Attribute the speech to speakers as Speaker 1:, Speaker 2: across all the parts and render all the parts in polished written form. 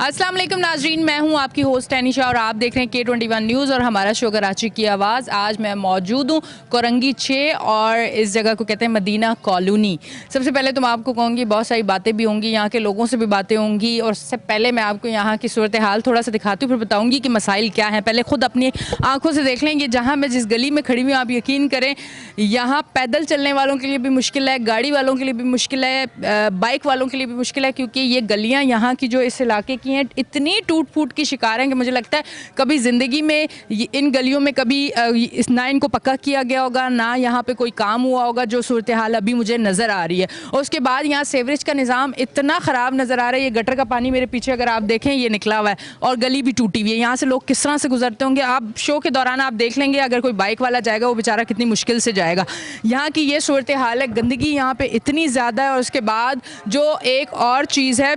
Speaker 1: अस्सलाम वालेकुम नाजरीन, मैं हूं आपकी होस्ट टैनिशा और आप देख रहे हैं K21 न्यूज़ और हमारा शो कराची की आवाज़। आज मैं मौजूद हूं कोरंगी 6 और इस जगह को कहते हैं मदीना कॉलोनी। सबसे पहले तो मैं आपको कहूँगी बहुत सारी बातें भी होंगी, यहाँ के लोगों से भी बातें होंगी और सबसे पहले मैं आपको यहाँ की सूरत हाल थोड़ा सा दिखाती हूँ, फिर बताऊँगी कि मसाइल क्या हैं। पहले ख़ुद अपनी आँखों से देख लेंगे। जहाँ मैं जिस गली में खड़ी हुई, आप यकीन करें यहाँ पैदल चलने वालों के लिए भी मुश्किल है, गाड़ी वालों के लिए भी मुश्किल है, बाइक वालों के लिए भी मुश्किल है, क्योंकि ये गलियाँ यहाँ की जो इस इलाके की हैं इतनी टूट फूट की शिकार हैं कि मुझे लगता है कभी ज़िंदगी में इन गलियों में कभी ना इनको पक्का किया गया होगा, ना यहाँ पे कोई काम हुआ होगा जो सूरत हाल अभी मुझे नज़र आ रही है। और उसके बाद यहाँ सीवरेज का निज़ाम इतना ख़राब नज़र आ रहा है। ये गटर का पानी मेरे पीछे अगर आप देखें ये निकला हुआ है और गली भी टूटी हुई है। यहाँ से लोग किस तरह से गुजरते होंगे आप शो के दौरान आप देख लेंगे। अगर कोई बाइक वाला जाएगा वो बेचारा कितनी मुश्किल से जाएगा। यहाँ की ये सूरत हाल है, गंदगी यहाँ पे इतनी ज़्यादा है। और उसके बाद जो एक और चीज़ है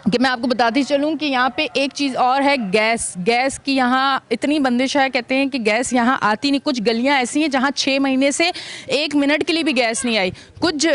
Speaker 1: कि मैं आपको बताती चलूँ कि यहाँ पे एक चीज़ और है, गैस की यहाँ इतनी बंदिश है। कहते हैं कि गैस यहाँ आती नहीं। कुछ गलियाँ ऐसी हैं जहाँ 6 महीने से 1 मिनट के लिए भी गैस नहीं आई। कुछ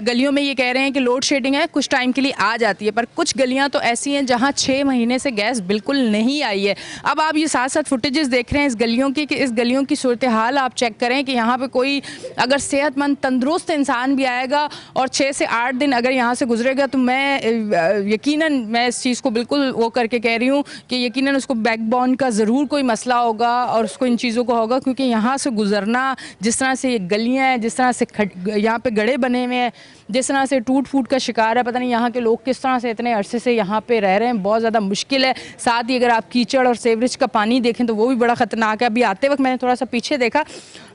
Speaker 1: गलियों में ये कह रहे हैं कि लोड शेडिंग है, कुछ टाइम के लिए आ जाती है, पर कुछ गलियाँ तो ऐसी हैं जहाँ 6 महीने से गैस बिल्कुल नहीं आई है। अब आप ये साथ साथ फुटेजेस देख रहे हैं इस गलियों की, कि इस गलियों की सूरत हाल आप चेक करें कि यहाँ पर कोई अगर सेहतमंद तंदुरुस्त इंसान भी आएगा और 6 से 8 दिन अगर यहाँ से गुजरेगा तो मैं यकीनन मैं इस चीज़ को बिल्कुल वो करके कह रही हूँ कि यकीनन उसको बैकबोन का ज़रूर कोई मसला होगा और उसको इन चीज़ों को होगा, क्योंकि यहाँ से गुज़रना, जिस तरह से ये गलियाँ हैं, जिस तरह से यहाँ पे गड्ढे बने हुए हैं, जिस तरह से टूट फूट का शिकार है, पता नहीं यहाँ के लोग किस तरह से इतने अरसे से यहाँ पे रह रहे हैं। बहुत ज़्यादा मुश्किल है। साथ ही अगर आप कीचड़ और सीवरेज का पानी देखें तो वो भी बड़ा ख़तरनाक है। अभी आते वक्त मैंने थोड़ा सा पीछे देखा,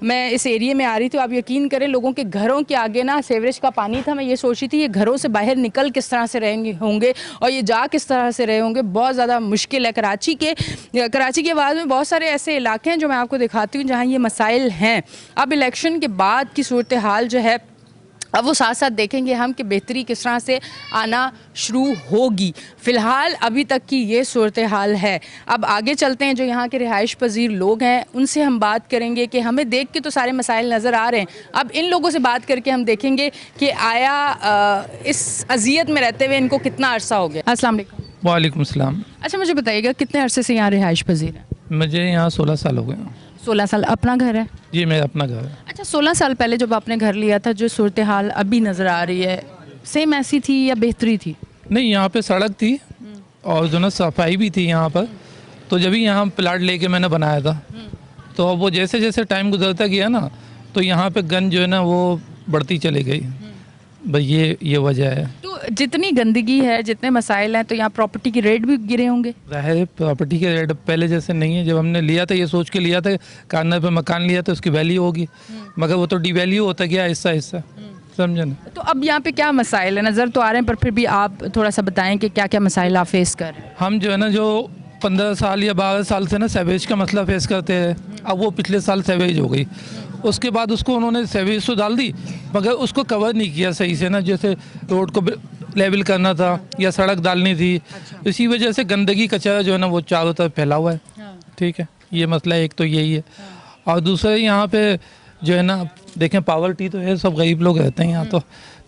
Speaker 1: मैं इस एरिए में आ रही थी, आप यकीन करें लोगों के घरों के आगे ना सीवरेज का पानी था। मैं ये सोची थी ये घरों से बाहर निकल किस तरह से रहेंगे होंगे और ये जा किस तरह से रहे होंगे। बहुत ज़्यादा मुश्किल है। कराची के आवाज़ में बहुत सारे ऐसे इलाके हैं जो मैं आपको दिखाती हूँ जहाँ ये मसाइल हैं। अब इलेक्शन के बाद की सूरत हाल जो है अब वो साथ साथ देखेंगे हम कि बेहतरी किस तरह से आना शुरू होगी। फ़िलहाल अभी तक की ये सूरत हाल है। अब आगे चलते हैं, जो यहाँ के रिहाइश पजीर लोग हैं उनसे हम बात करेंगे कि हमें देख के तो सारे मसाइल नज़र आ रहे हैं। अब इन लोगों से बात करके हम देखेंगे कि आया इस अजियत में रहते हुए इनको कितना अरसा हो गया। अस्सलाम वालेकुम।
Speaker 2: वालेकुम सलाम।
Speaker 1: अच्छा, मुझे बताइएगा कितने अरसे से यहाँ रिहाइश पजीर है?
Speaker 2: मुझे यहाँ 16 साल हो गए।
Speaker 1: 16 साल। अपना घर है?
Speaker 2: जी, मेरा अपना घर है।
Speaker 1: अच्छा, 16 साल पहले जब आपने घर लिया था, जो सूरत हाल अभी नज़र आ रही है सेम ऐसी थी या बेहतरी थी?
Speaker 2: नहीं, यहाँ पे सड़क थी और जो ना सफाई भी थी यहाँ पर। तो जब भी यहाँ प्लाट लेके मैंने बनाया था तो अब वो जैसे जैसे टाइम गुजरता गया ना तो यहाँ पे गंद जो है ना वो बढ़ती चली गई। भाई ये वजह है।
Speaker 1: तो जितनी गंदगी है, जितने मसाइल हैं, तो यहाँ प्रॉपर्टी के रेट भी गिरे होंगे?
Speaker 2: जाहिर है प्रॉपर्टी के रेट पहले जैसे नहीं है। जब हमने लिया था ये सोच के लिया था कानून पे मकान लिया था उसकी वैल्यू होगी, मगर वो तो डिवैल्यू होता गया हिस्सा हिस्सा, समझे ना।
Speaker 1: तो अब यहाँ पे क्या मसाइल है? नज़र तो आ रहे हैं पर फिर भी आप थोड़ा सा बताएं कि क्या क्या मसाइल आप फेस कर रहे हैं।
Speaker 2: हम जो है ना जो 15 साल या 12 साल से ना सीवेज का मसला फेस करते हैं। अब वो पिछले साल सीवेज हो गई, उसके बाद उसको उन्होंने सीवेज तो डाल दी मगर उसको कवर नहीं किया सही से ना, जैसे रोड को लेवल करना था या सड़क डालनी थी। इसी वजह से गंदगी कचरा जो है ना वो चारों तरफ फैला हुआ है। ठीक है, ये मसला एक तो यही है। और दूसरा यहाँ पे जो है ना देखें पावर्टी तो है, सब गरीब लोग रहते हैं यहाँ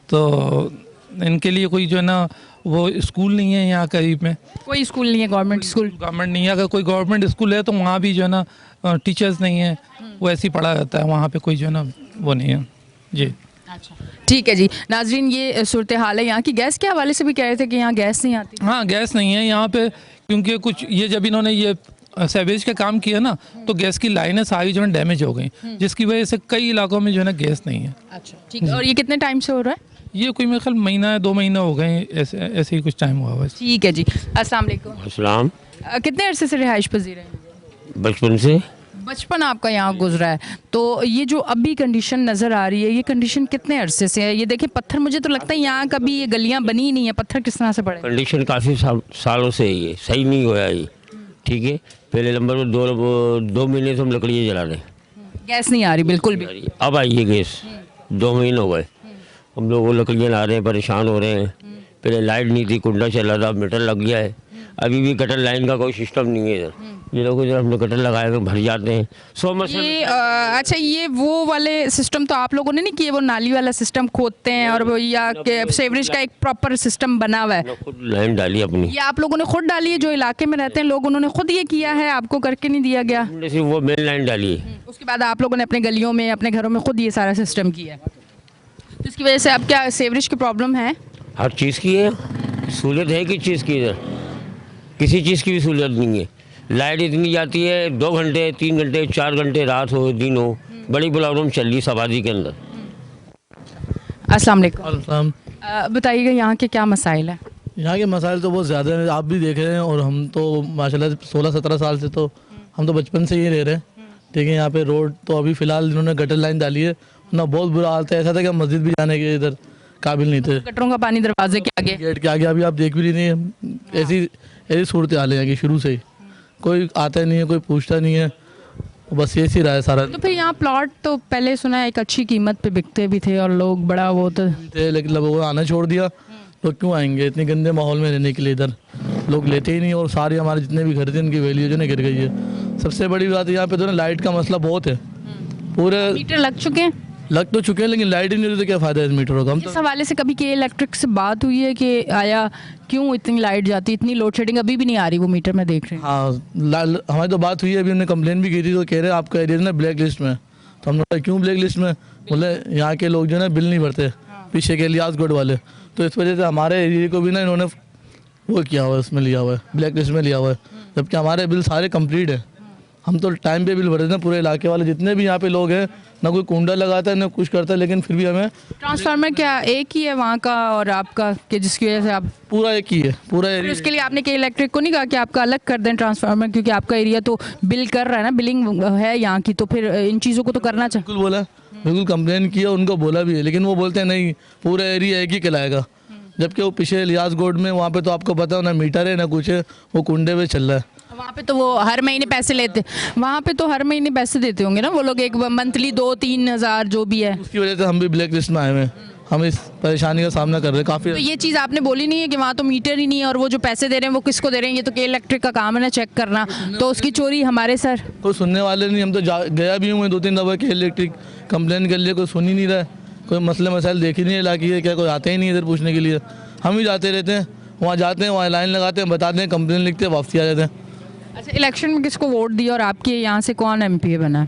Speaker 2: तो इनके लिए कोई जो है ना वो स्कूल नहीं है यहाँ करीब में।
Speaker 1: कोई स्कूल नहीं है? गवर्नमेंट
Speaker 2: नहीं है। अगर कोई गवर्नमेंट स्कूल है तो वहाँ भी जो है ना टीचर्स नहीं है, वो ऐसे ही पढ़ा रहता है, वहाँ पे कोई जो है ना वो नहीं है जी।
Speaker 1: अच्छा, ठीक है जी। नाजरीन, ये सूरत हाल है यहाँ की। गैस के हवाले से भी कह रहे थे कि यहाँ गैस नहीं आती?
Speaker 2: हाँ, गैस नहीं है यहाँ पे, क्योंकि कुछ ये जब इन्होंने ये सीवेज का काम किया ना तो गैस की लाइनें सारी जो है डैमेज हो गई, जिसकी वजह से कई इलाकों में जो है ना गैस नहीं है।
Speaker 1: अच्छा, ठीक है। और ये कितने टाइम से हो रहा है?
Speaker 2: ये कोई मेरे ख्याल महीना 2 महीने हो गए, ऐसे ही कुछ टाइम हुआ बस।
Speaker 1: ठीक है जी। अस्सलाम वालेकुम।
Speaker 3: अस्सलाम।
Speaker 1: कितने अरसे से रिहाइश पजीर हैं?
Speaker 3: बचपन से।
Speaker 1: बचपन आपका यहाँ गुजरा है, तो ये जो अभी कंडीशन नज़र आ रही है ये कंडीशन कितने अरसे से है? ये देखिए पत्थर, मुझे तो लगता है यहाँ कभी ये गलियाँ बनी ही नहीं है, पत्थर किस तरह से पड़े?
Speaker 3: कंडीशन काफ़ी सालों से है, ये सही नहीं हुआ है ये। ठीक है, पहले नंबर पर 2 महीने से हम लकड़ियाँ जला रहे हैं,
Speaker 1: गैस नहीं आ रही बिल्कुल भी।
Speaker 3: अब आई है गैस, 2 महीने हो गए हम लोग वो लकड़ियाँ ला रहे हैं, परेशान हो रहे हैं। पहले लाइट नहीं थी, कुंडा चला था, मीटर लग गया है। अभी भी गटर लाइन का कोई सिस्टम नहीं है इधर। ये लोग इधर हमने गटर लगाए हुए भर जाते हैं 100 मसले।
Speaker 1: ये अच्छा, ये वो वाले सिस्टम तो आप लोगों ने नहीं किए, वो नाली वाला सिस्टम खोदते हैं और वो या सेवरेज का एक प्रॉपर सिस्टम बना हुआ है,
Speaker 3: खुद लाइन डाली अपनी।
Speaker 1: ये आप लोगों ने खुद डाली है? जो इलाके में रहते हैं लोग उन्होंने खुद ये किया है, आपको करके नहीं दिया गया?
Speaker 3: हमने सिर्फ वो मेन लाइन डाली है।
Speaker 1: उसके बाद आप लोगों ने अपने गलियों में अपने घरों में खुद ये सारा सिस्टम किया है, तो इसकी वजह से अब क्या सेवरेज की प्रॉब्लम है?
Speaker 3: हर चीज़ की है सहूलियत, है किस चीज़ की इधर? किसी चीज़ की भी सहूलियत नहीं है। लाइट इतनी जाती है 2 घंटे 3 घंटे 4 घंटे, रात हो दिन हो, बड़ी प्रॉब्लम चल रही है सबादी के अंदर।
Speaker 1: अस्सलाम वालेकुम।
Speaker 4: अलैक्म।
Speaker 1: बताइएगा यहाँ के क्या मसाइल हैं?
Speaker 4: यहाँ के मसाइल तो बहुत ज़्यादा हैं, आप भी देख रहे हैं, और हम तो माशाल्लाह 16-17 साल से तो हम तो बचपन से ही रह रहे हैं। ठीक है, यहाँ पे रोड तो अभी फ़िलहाल इन्होंने गटर लाइन डाली है, ना बहुत बुरा हाल था। ऐसा था कि हम मस्जिद भी जाने के इधर काबिल नहीं थे।
Speaker 1: गटरों का पानी दरवाजे के आगे,
Speaker 4: गेट के आगे अभी आप देख भी नहीं है, ऐसी सूरत हाल है यहाँ की शुरू से ही। कोई आता नहीं है, कोई पूछता नहीं है, बस ये सी रहा है सारा।
Speaker 1: तो फिर यहाँ प्लॉट तो पहले सुना है एक अच्छी कीमत पे बिकते भी थे और लोग बड़ा वो तो
Speaker 4: थे, लेकिन लोगों को आना छोड़ दिया। लोग क्यों आएंगे इतने गंदे माहौल में रहने के लिए? इधर लोग लेते ही नहीं, और सारे हमारे जितने भी घर थे उनकी वैल्यू जो है गिर गई है। सबसे बड़ी बात है यहाँ पे तो ना लाइट का मसला बहुत है। पूरे
Speaker 1: मीटर लग चुके हैं।
Speaker 4: लग तो चुके हैं, लेकिन लाइट ही नहीं होती तो क्या फ़ायदा है इस मीटरों का? हम तो
Speaker 1: इस हवाले से कभी के इलेक्ट्रिक से बात हुई है कि आया क्यों इतनी लाइट जाती, इतनी लोड शेडिंग अभी भी नहीं आ रही? वो मीटर में देख रहे हैं।
Speaker 4: हाँ, हमारी तो बात हुई है, अभी हमने कंप्लेन भी की थी, तो कह रहे हैं आपका एरिया ना ब्लैक लिस्ट में। तो हमने कहा क्यों ब्लैक लिस्ट में? बोले यहाँ के लोग जो है ना बिल नहीं भरते, पीछे के लियाजगढ़ वाले, तो इस वजह से हमारे एरिया को भी ना इन्होंने वो किया हुआ है, उसमें लिया हुआ है, ब्लैक लिस्ट में लिया हुआ है। जबकि हमारे बिल सारे कंप्लीट है, हम तो टाइम पे बिल भर देते हैं। पूरे इलाके वाले जितने भी यहाँ पे लोग हैं, ना कोई कुंडा लगाता है ना कुछ करता है, लेकिन फिर भी हमें
Speaker 1: ट्रांसफार्मर क्या एक ही है वहाँ का और आपका, कि जिसकी वजह से आप
Speaker 4: पूरा एक ही है, पूरा
Speaker 1: फिर
Speaker 4: एरिया।
Speaker 1: उसके लिए आपने के इलेक्ट्रिक को नहीं कहा कि आपका अलग कर दें ट्रांसफार्मर, क्योंकि आपका एरिया तो बिल कर रहा है ना, बिलिंग है यहाँ की, तो फिर इन चीज़ों को तो करना चाहिए।
Speaker 4: बिल्कुल बोला, बिल्कुल कंप्लेन किया, उनको बोला भी है, लेकिन वो बोलते हैं नहीं पूरा एरिया एक ही कहलाएगा। जबकि वो पीछे लियाज गोड में वहाँ पे तो आपको पता है ना मीटर है ना कुछ है, वो कुंडे पे चल रहा है।
Speaker 1: वहाँ पे तो वो हर महीने पैसे लेते, वहाँ पे तो हर महीने पैसे देते होंगे ना वो लोग, एक मंथली 2-3 हज़ार जो भी है।
Speaker 4: उसकी वजह से हम भी ब्लैक लिस्ट में आए हुए हैं, हम इस परेशानी का सामना कर रहे हैं
Speaker 1: तो
Speaker 4: काफ़ी।
Speaker 1: ये चीज़ आपने बोली नहीं है कि वहाँ तो मीटर ही नहीं है और वो जो पैसे दे रहे हैं वो किसको दे रहे हैं? ये तो के इलेक्ट्रिक का काम है ना चेक करना, तो उसकी चोरी हमारे सर।
Speaker 4: कोई सुनने वाले नहीं, हम तो गया भी हूँ 2-3 दफ़ा के इलेक्ट्रिक कंप्लेन कर लिए, कोई सुन ही नहीं रहा है, कोई मसले मसाइल देख ही नहीं इलाके है क्या, कोई आते ही नहीं इधर पूछने के लिए। हम ही जाते रहते हैं, वहाँ जाते हैं, वहाँ लाइन लगाते हैं, बताते हैं, कंप्लेन लिखते हैं, वापसी आ जाते हैं।
Speaker 1: अच्छा, इलेक्शन में किसको वोट दिया और आपके यहाँ से कौन एमपी बना?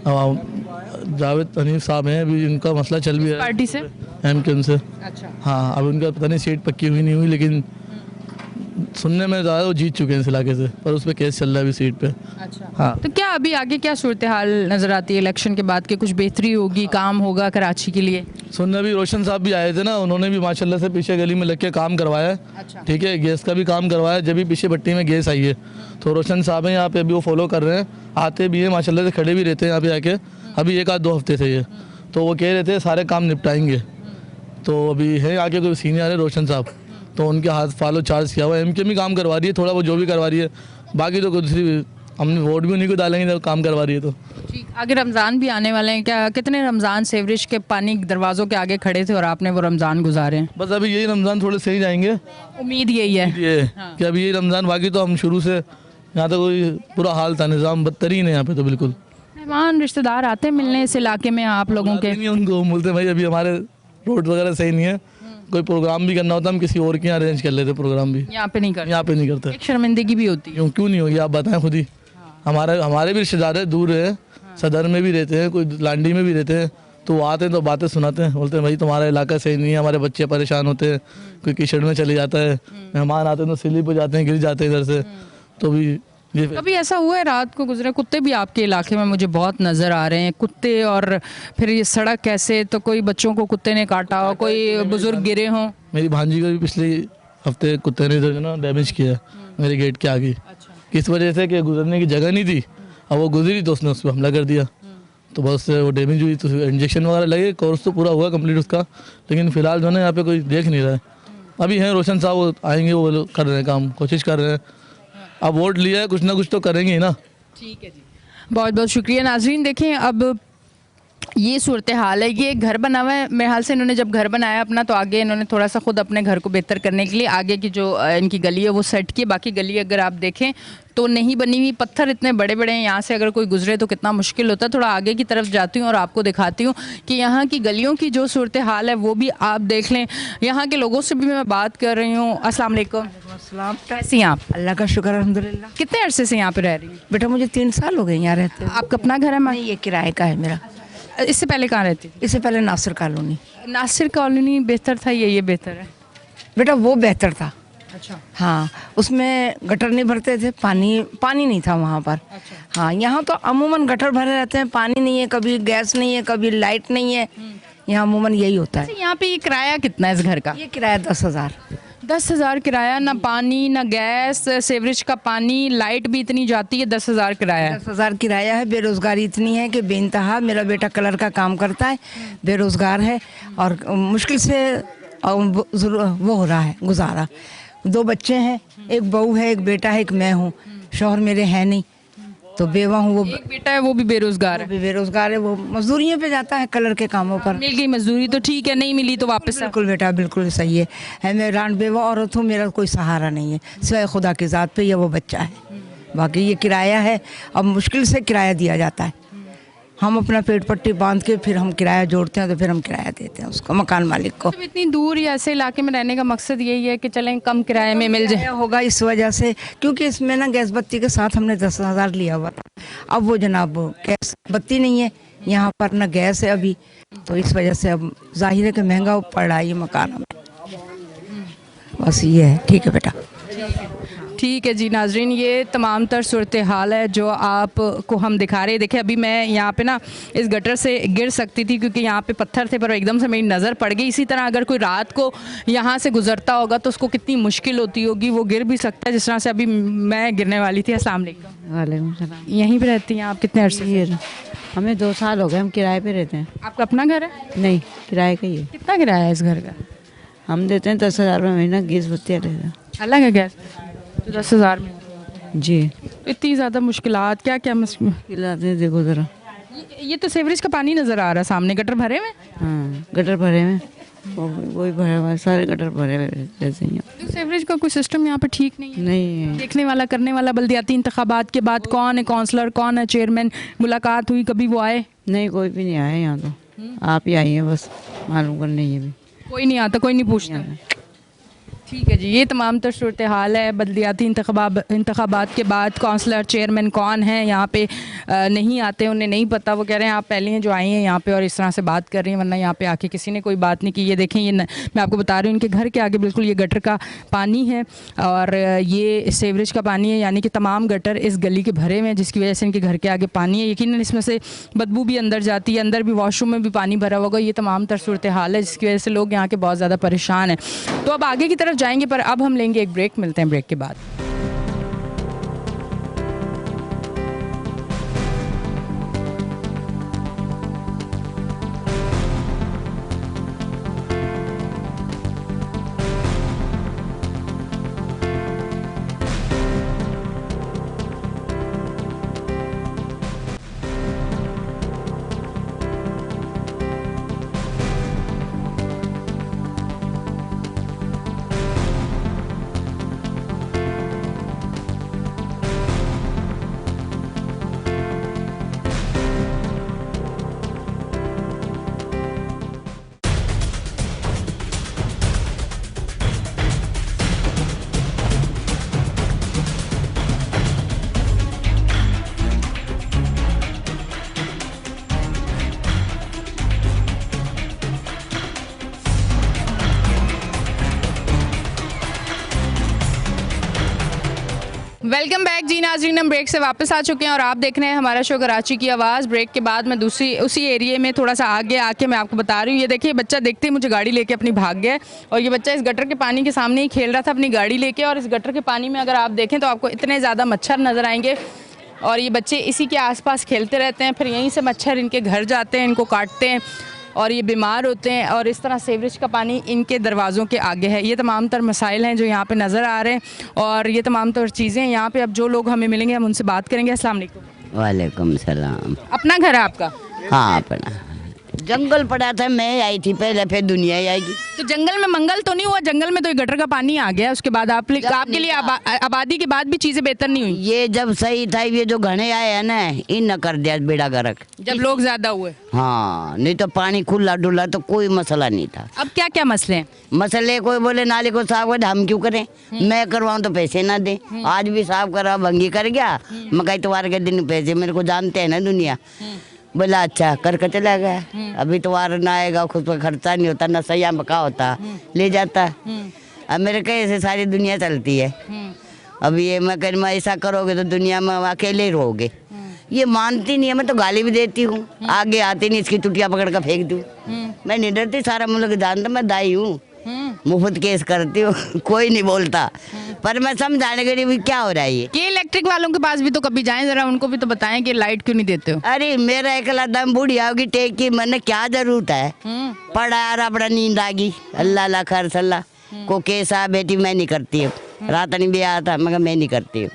Speaker 4: जावेद हनीफ साहब हैं, अभी इनका मसला चल भी रहा है
Speaker 1: पार्टी से?
Speaker 4: एमक्यूएम से।
Speaker 1: अच्छा,
Speaker 4: हाँ, अब उनका पता नहीं सीट पक्की हुई नहीं हुई, लेकिन सुनने में ज़्यादा वो जीत चुके हैं इस इलाके से, पर उस पर केस चल रहा है अभी सीट पे।
Speaker 1: अच्छा।
Speaker 4: हाँ,
Speaker 1: तो क्या अभी आगे क्या सूरत हाल नज़र आती है इलेक्शन के बाद के? कुछ बेहतरी होगी, काम होगा कराची के लिए?
Speaker 4: सुनने अभी रोशन साहब भी आए थे ना, उन्होंने भी माशाल्लाह से पीछे गली में लग के काम करवाया है।
Speaker 1: अच्छा।
Speaker 4: ठीक है, गैस का भी काम करवाया, जब भी पीछे भट्टी में गैस आई है, तो रोशन साहब हैं यहाँ पे, अभी वो फॉलो कर रहे हैं, आते भी हैं माशाल्लाह से, खड़े भी रहते हैं यहाँ पे आके। अभी 1-2 हफ्ते से ये, तो वो कह रहे थे सारे काम निपटाएंगे। तो अभी है आके कोई सीनियर है रोशन साहब, तो उनके हाथ फॉलो चार्ज किया हुआ है। एमके भी काम करवा रही है थोड़ा, वो जो भी करवा रही है, बाकी तो दूसरी हमने वोट भी उन्हीं को डालेंगे जब काम करवा रही है। तो
Speaker 1: ठीक, आगे रमज़ान भी आने वाले हैं, क्या कितने रमज़ान सेवरेज के पानी दरवाज़ों के आगे खड़े थे और आपने वो रमज़ान गुजारे हैं?
Speaker 4: बस अभी यही रमज़ान थोड़े सही जाएंगे,
Speaker 1: उम्मीद यही है।
Speaker 4: ये कि अभी यही रमज़ान, बाकी तो हम शुरू से यहाँ तो कोई बुरा हाल था, निज़ाम बदतरीन है यहाँ पे तो बिल्कुल।
Speaker 1: मेहमान रिश्तेदार आते हैं मिलने इस इलाके में आप लोगों के?
Speaker 4: नहीं, उनको बोलते भाई अभी हमारे रोड वगैरह सही नहीं है, कोई प्रोग्राम भी करना होता हम किसी और के यहाँ अरेंज कर लेते प्रोग्राम भी,
Speaker 1: यहाँ पे नहीं करते?
Speaker 4: यहाँ पे नहीं करते।
Speaker 1: एक शर्मिंदगी भी होती है।
Speaker 4: क्यों नहीं होगी आप बताएं खुद ही। हमारे भी रिश्तेदार है, दूर है, सदर में भी रहते हैं, कोई लांडी में भी रहते हैं, तो वो आते हैं तो बातें सुनाते हैं, बोलते हैं भाई तुम्हारा इलाका सही नहीं है, हमारे बच्चे परेशान होते हैं, कोई कीचड़ में चले जाता है, मेहमान आते हैं तो स्लिप हो जाते हैं, गिर जाते हैं इधर से। तो भी ये
Speaker 1: कभी ऐसा हुआ है रात को गुजरे कुत्ते भी आपके इलाके में मुझे बहुत नज़र आ रहे हैं, कुत्ते, और फिर ये सड़क कैसे, तो कोई बच्चों को कुत्ते ने काटा हो, कोई बुजुर्ग गिरे हों?
Speaker 4: मेरी भांजी को भी पिछले हफ्ते कुत्ते ने जो ना डैमेज किया मेरे गेट के आगे। किस वजह से कि गुजरने की जगह नहीं थी, अब वो गुजरी तो उसने उस पर हमला कर दिया, तो बस वो डैमेज हुई, तो इंजेक्शन वगैरह लगे, कोर्स तो पूरा हुआ कंप्लीट उसका, लेकिन फिलहाल जो है यहाँ पे कोई देख नहीं रहा है। अभी हैं रोशन साहब, वो आएंगे, वो लोग कर रहे हैं काम, कोशिश कर रहे हैं। अब वोट लिया है, कुछ ना कुछ तो करेंगे ही ना।
Speaker 1: ठीक है जी, बहुत बहुत शुक्रिया। नाजरीन देखें, अब ये सूरत हाल है। ये घर बना हुआ है मेरे हाल से, इन्होंने जब घर बनाया अपना तो आगे इन्होंने थोड़ा सा खुद अपने घर को बेहतर करने के लिए आगे की जो इनकी गली है वो सेट की। बाकी गली अगर आप देखें तो नहीं बनी हुई, पत्थर इतने बड़े बड़े हैं, यहाँ से अगर कोई गुजरे तो कितना मुश्किल होता है। थोड़ा आगे की तरफ जाती हूँ और आपको दिखाती हूँ कि यहाँ की गलियों की जो सूरत हाल है वो भी आप देख लें। यहाँ के लोगों से भी मैं बात कर रही हूँ। अस्सलाम वालेकुम।
Speaker 5: अस्सलाम।
Speaker 1: कैसी हैं आप?
Speaker 5: अल्लाह का शुक्र अल्हम्दुलिल्लाह।
Speaker 1: कितने अरसे से यहाँ पे रह रही हैं?
Speaker 5: बेटा मुझे 3 साल हो गए यहाँ रहते हैं।
Speaker 1: आपका अपना घर है?
Speaker 5: नहीं, ये किराए का है मेरा।
Speaker 1: इससे पहले कहाँ रहती थी?
Speaker 5: इससे पहले नासिर कॉलोनी।
Speaker 1: नासिर कॉलोनी बेहतर था या ये बेहतर है?
Speaker 5: बेटा वो बेहतर था।
Speaker 1: अच्छा।
Speaker 5: हाँ, उसमें गटर नहीं भरते थे, पानी नहीं था वहाँ पर। हाँ, यहाँ तो अमूमन गटर भरे रहते हैं, पानी नहीं है, कभी गैस नहीं है, कभी लाइट नहीं है। यहाँ अमूमन यही होता है।
Speaker 1: यहाँ पे ये किराया कितना है इस घर का?
Speaker 5: ये किराया 10,000।
Speaker 1: 10,000 किराया, ना पानी ना गैस, सीवरेज का पानी, लाइट भी इतनी जाती है, 10,000 किराया है।
Speaker 5: 10,000 किराया है। बेरोज़गारी इतनी है कि बेइंतहा। मेरा बेटा कलर का काम करता है, बेरोज़गार है और मुश्किल से वो हो रहा है गुजारा। 2 बच्चे हैं, एक बहू है, एक बेटा है, एक मैं हूँ। शौहर मेरे हैं नहीं तो बेवा हूँ। वो
Speaker 1: एक बेटा है वो भी बेरोजगार है।
Speaker 5: भी बेरोज़गार है, वो मजदूरियों पे जाता है कलर के कामों पर।
Speaker 1: मिल गई मजदूरी तो ठीक है, नहीं मिली तो वापस आ।
Speaker 5: बिल्कुल बेटा, बिल्कुल सही है। मैं रान बेवा औरत हूँ, मेरा कोई सहारा नहीं है सिवाय खुदा की ज़ात पे, या वो बच्चा है। बाकी ये किराया है, अब मुश्किल से किराया दिया जाता है। हम अपना पेट पट्टी बांध के फिर हम किराया जोड़ते हैं, तो फिर हम किराया देते हैं उसको, मकान मालिक को।
Speaker 1: तो इतनी दूर या ऐसे इलाके में रहने का मकसद यही है कि चलें कम किराए में मिल जाए।
Speaker 5: किराया होगा इस वजह से क्योंकि इसमें ना गैस बत्ती के साथ हमने 10,000 लिया हुआ था। अब वो जनाब गैस बत्ती नहीं है यहाँ पर, ना गैस है अभी, तो इस वजह से अब जाहिर है कि महंगा पड़ रहा है ये मकान हमें। बस ये है। ठीक है बेटा।
Speaker 1: ठीक है जी नाजरीन, ये तमाम तर सूरत हाल है जो आपको हम दिखा रहे हैं। देखिए अभी मैं यहाँ पे ना इस गटर से गिर सकती थी क्योंकि यहाँ पे पत्थर थे, पर एकदम से मेरी नज़र पड़ गई। इसी तरह अगर कोई रात को यहाँ से गुजरता होगा तो उसको कितनी मुश्किल होती होगी, वो गिर भी सकता है जिस तरह से अभी मैं गिरने वाली थी। अस्सलाम वालेकुम।
Speaker 6: वालेकुम सलाम।
Speaker 1: यहीं पे रहती हैं आप? कितने अरसे से?
Speaker 6: ये हमें 2 साल हो गए, हम किराए पे रहते हैं।
Speaker 1: आपका अपना घर है?
Speaker 6: नहीं, किराए का ही है।
Speaker 1: कितना किराया है इस घर का?
Speaker 6: हम देते हैं 10,000 रुपये महीना, गैस बत्ती लेते हैं।
Speaker 1: अलग है गैस? तो 10,000 में
Speaker 6: जी।
Speaker 1: इतनी ज़्यादा मुश्किलात, क्या क्या
Speaker 6: खिलाते हैं, देखो ज़रा।
Speaker 1: ये तो सीवरेज का पानी नज़र आ रहा है सामने, गटर भरे हुए?
Speaker 6: हाँ, गटर भरे हुए, वही भरे हुए, सारे गटर भरे हुए जैसे ही।
Speaker 1: तो सीवरेज का कोई सिस्टम यहाँ पे ठीक नहीं है?
Speaker 6: नहीं है।
Speaker 1: देखने वाला करने वाला बल्दियाती इंतखाबात के बाद कौन है काउंसलर, कौन है चेयरमैन, मुलाकात हुई कभी? वो आए?
Speaker 6: नहीं, कोई भी नहीं आया यहाँ तो। आप ही आई हैं बस मालूम करने। ये भी
Speaker 1: कोई नहीं आता, कोई नहीं पूछता। ठीक है जी, ये तमाम तर सूरत हाल है। बल्दियाती इंतखाबात के बाद काउंसलर चेयरमैन कौन है यहाँ पे नहीं आते, उन्हें नहीं पता। वो कह रहे हैं आप पहले हैं जो आई हैं यहाँ पे और इस तरह से बात कर रही हैं, वरना यहाँ पे आके किसी ने कोई बात नहीं की। ये देखें, ये मैं आपको बता रही हूँ इनके घर के आगे बिल्कुल ये गटर का पानी है और ये सीवरेज का पानी है, यानी कि तमाम गटर इस गली के भरे हुए हैं जिसकी वजह से इनके घर के आगे पानी है। यकीनन इसमें से बदबू भी अंदर जाती है, अंदर भी वॉशरूम में भी पानी भरा होगा। ये तमाम तर सूरत हाल है जिसकी वजह से लोग यहाँ के बहुत ज़्यादा परेशान हैं। तो अब आगे की तरफ जाएंगे, पर अब हम लेंगे एक ब्रेक। मिलते हैं ब्रेक के बाद। वेलकम बैक जी नाजरीन, हम ब्रेक से वापस आ चुके हैं और आप देख रहे हैं हमारा शो कराची की आवाज़। ब्रेक के बाद मैं दूसरी उसी एरिया में थोड़ा सा आगे आके मैं आपको बता रही हूँ। ये देखिए बच्चा देखते ही मुझे गाड़ी लेके अपनी भाग गया है और ये बच्चा इस गटर के पानी के सामने ही खेल रहा था अपनी गाड़ी लेके। और इस गटर के पानी में अगर आप देखें तो आपको इतने ज़्यादा मच्छर नज़र आएंगे और ये बच्चे इसी के आसपास खेलते रहते हैं, फिर यहीं से मच्छर इनके घर जाते हैं, इनको काटते हैं और ये बीमार होते हैं। और इस तरह सीवरेज का पानी इनके दरवाज़ों के आगे है। ये तमाम तर मसाइल हैं जो यहाँ पे नज़र आ रहे हैं और ये तमाम तर चीज़ें यहाँ पे अब जो लोग हमें मिलेंगे हम उनसे बात करेंगे। अस्सलाम वालेकुम।
Speaker 7: वालेकुम सलाम।
Speaker 1: अपना घर है आपका?
Speaker 7: हाँ अपना। जंगल पड़ा था, मैं आई थी पहले, फिर दुनिया ही आएगी।
Speaker 1: तो जंगल में मंगल तो नहीं हुआ? जंगल में तो ये गटर का पानी आ गया, उसके बाद आपके लिए आबादी के बाद भी चीजें बेहतर नहीं हुई?
Speaker 7: ये जब सही था, ये जो घने आए हैं ना, इन न कर दिया बेड़ा गर्क।
Speaker 1: जब लोग ज्यादा हुए?
Speaker 7: हाँ, नहीं तो पानी खुला डुला तो कोई मसला नहीं था।
Speaker 1: अब क्या क्या मसले हैं?
Speaker 7: मसले कोई बोले नाले को साफ कर, हम क्यों करें? मैं करवाऊँ तो पैसे ना दे। आज भी साफ करा, भंगी कर गया, मकई इतवार के दिन पैसे, मेरे को जानते हैं ना दुनिया। बोला अच्छा करके चला गया। अभी इतवार ना आएगा, खुद पर खर्चा नहीं होता, ना सही बका होता, ले जाता। अब मेरे कैसे सारी दुनिया चलती है। अब ये मैं कर, मैं ऐसा करोगे तो दुनिया में अकेले ही रहोगे। ये मानती नहीं है, मैं तो गाली भी देती हूँ, आगे आती नहीं, इसकी टुटिया पकड़ कर फेंक दूँ। मैं नहीं डरती, सारा मुल्क जानता मैं दाई हूँ, मुफ्त केस करती हूँ, कोई नहीं बोलता। पर मैं समझाने के लिए भी क्या हो रहा है ये
Speaker 1: इलेक्ट्रिक वालों के पास भी तो कभी जाएं, जरा उनको भी तो बताएं कि लाइट क्यों नहीं देते हो?
Speaker 7: अरे मेरा एकला दम बुढ़िया होगी टेक की, मैंने क्या जरूरत है? पढ़ा यार, अपना नींद आ गई, अल्लाह ला खैर सल्ला को केसा बेटी मैं नहीं करती हूँ। रात नहीं भी आया था, मगर मैं नहीं करती हूँ,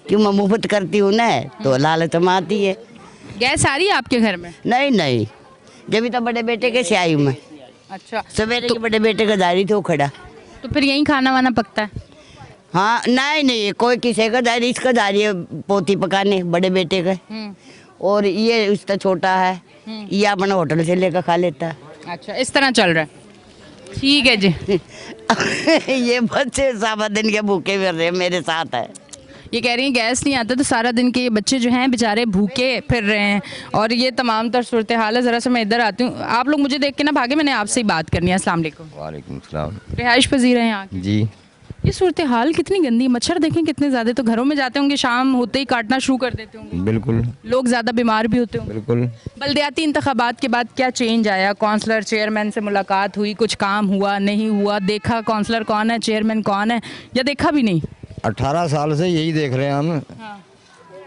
Speaker 7: क्यों मैं मुफ्त करती हूँ ना, तो लालच में आती है।
Speaker 1: गैस आ रही है आपके घर में?
Speaker 7: नहीं नहीं, जब तो बड़े बेटे के से आई हूँ मैं।
Speaker 1: अच्छा,
Speaker 7: सवेरे के बड़े बेटे का दारी थे वो खड़ा।
Speaker 1: तो फिर यहीं खाना वाना पकता है?
Speaker 7: हाँ, नहीं नहीं, कोई किसी का दारी, इसका दारी है पोती पकाने, बड़े बेटे का। और ये उसका छोटा है, ये अपना होटल से लेकर खा लेता है।
Speaker 1: अच्छा, इस तरह चल रहा है, ठीक है जी।
Speaker 7: ये बच्चे सारा दिन के भूखे फिर रहे मेरे साथ है।
Speaker 1: ये कह रही हैं गैस नहीं आता तो सारा दिन के ये बच्चे जो हैं बेचारे भूखे फिर रहे हैं, और ये तमाम तर सूरत हाल है। ज़रा सा मैं इधर आती हूँ, आप लोग मुझे देख के ना भागे, मैंने आपसे ही बात करनी है। अस्सलाम वालेकुम।
Speaker 8: वालेकुम सलाम।
Speaker 1: रिहाइश पजीर हैं यहाँ की?
Speaker 8: जी।
Speaker 1: ये सूरत हाल कितनी गंदी, मच्छर देखें कितने ज़्यादा, तो घरों में जाते होंगे शाम होते ही काटना शुरू कर देते होंगे,
Speaker 8: बिल्कुल
Speaker 1: लोग ज़्यादा बीमार भी होते होंगे।
Speaker 8: बिल्कुल।
Speaker 1: बल्दियाती इंतखाबात के बाद क्या चेंज आया? काउंसलर चेयरमैन से मुलाकात हुई, कुछ काम हुआ नहीं हुआ, देखा काउंसलर कौन है, चेयरमैन कौन है, या देखा भी नहीं?
Speaker 8: 18 साल से यही देख रहे हैं हम।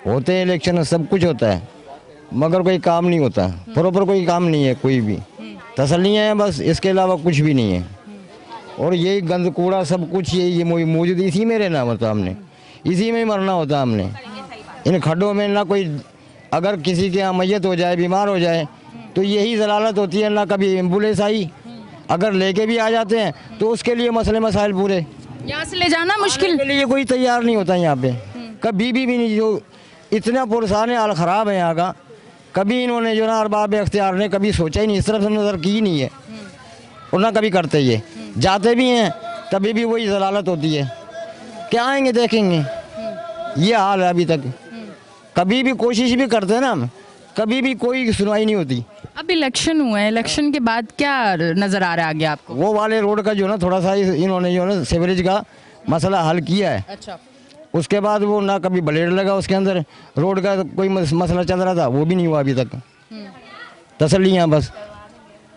Speaker 8: होते हैं इलेक्शन, सब कुछ होता है, मगर कोई काम नहीं होता, प्रॉपर कोई काम नहीं है, कोई भी तसल्लियाँ हैं बस, इसके अलावा कुछ भी नहीं है। और यही गंद कूड़ा सब कुछ यही मौजूद इसी में रहना होता, हमने इसी में ही मरना होता हमने। इन खड्डों में ना कोई, अगर किसी के यहाँ मैयत हो जाए, बीमार हो जाए, तो यही जलालत होती है, ना कभी एम्बुलेंस आई, अगर लेके भी आ जाते हैं तो उसके लिए मसले मसाइल पूरे,
Speaker 1: यहाँ से ले जाना मुश्किल
Speaker 8: के लिए कोई तैयार नहीं होता यहाँ पे, कभी भी नहीं। जो इतना पुरसान हाल ख़राब है यहाँ का, कभी इन्होंने जो ना अरबाब इख्तियार ने कभी सोचा ही नहीं, इस तरफ से नज़र की ही नहीं है, और ना कभी करते। ये जाते भी हैं तभी भी वही जलालत होती है, क्या आएंगे देखेंगे, ये हाल है अभी तक। कभी भी कोशिश भी करते हैं ना हम, कभी भी कोई सुनवाई नहीं होती।
Speaker 1: अब इलेक्शन हुए हैं, इलेक्शन के बाद क्या नज़र आ रहा है आगे आपको?
Speaker 8: वो वाले रोड का जो ना थोड़ा सा इन्होंने जो ना सीवरेज का मसला हल किया है।
Speaker 1: अच्छा,
Speaker 8: उसके बाद वो ना कभी ब्लेड लगा उसके अंदर, रोड का कोई मसला चल रहा था, वो भी नहीं हुआ अभी तक। तसल्लियाँ बस,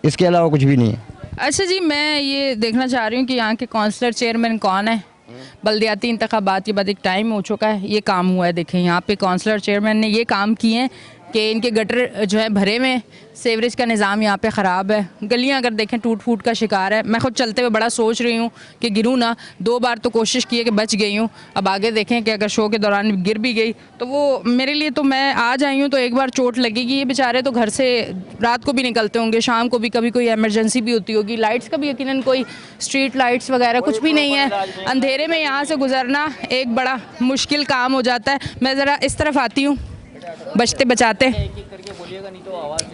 Speaker 8: इसके अलावा कुछ भी नहीं है।
Speaker 1: अच्छा जी, मैं ये देखना चाह रही हूँ कि यहाँ के काउंसलर चेयरमैन कौन है। बल्दियाती इंतखाबात के बाद एक टाइम हो चुका है, ये काम हुआ है। देखें यहाँ पे काउंसलर चेयरमैन ने ये काम किए हैं कि इनके गटर जो है भरे में, सीवरेज का निज़ाम यहाँ पे ख़राब है, गलियाँ अगर देखें टूट फूट का शिकार है। मैं खुद चलते हुए बड़ा सोच रही हूँ कि गिरूँ ना, 2 बार तो कोशिश की है कि बच गई हूँ। अब आगे देखें कि अगर शो के दौरान गिर भी गई तो वो मेरे लिए, तो मैं आज आई हूँ तो एक बार चोट लगेगी। ये बेचारे तो घर से रात को भी निकलते होंगे, शाम को भी कभी कोई एमरजेंसी भी होती होगी, लाइट्स का भी यकीनन कोई स्ट्रीट लाइट्स वगैरह कुछ भी नहीं है, अंधेरे में यहाँ से गुजरना एक बड़ा मुश्किल काम हो जाता है। मैं ज़रा इस तरफ आती हूँ बचते बचाते।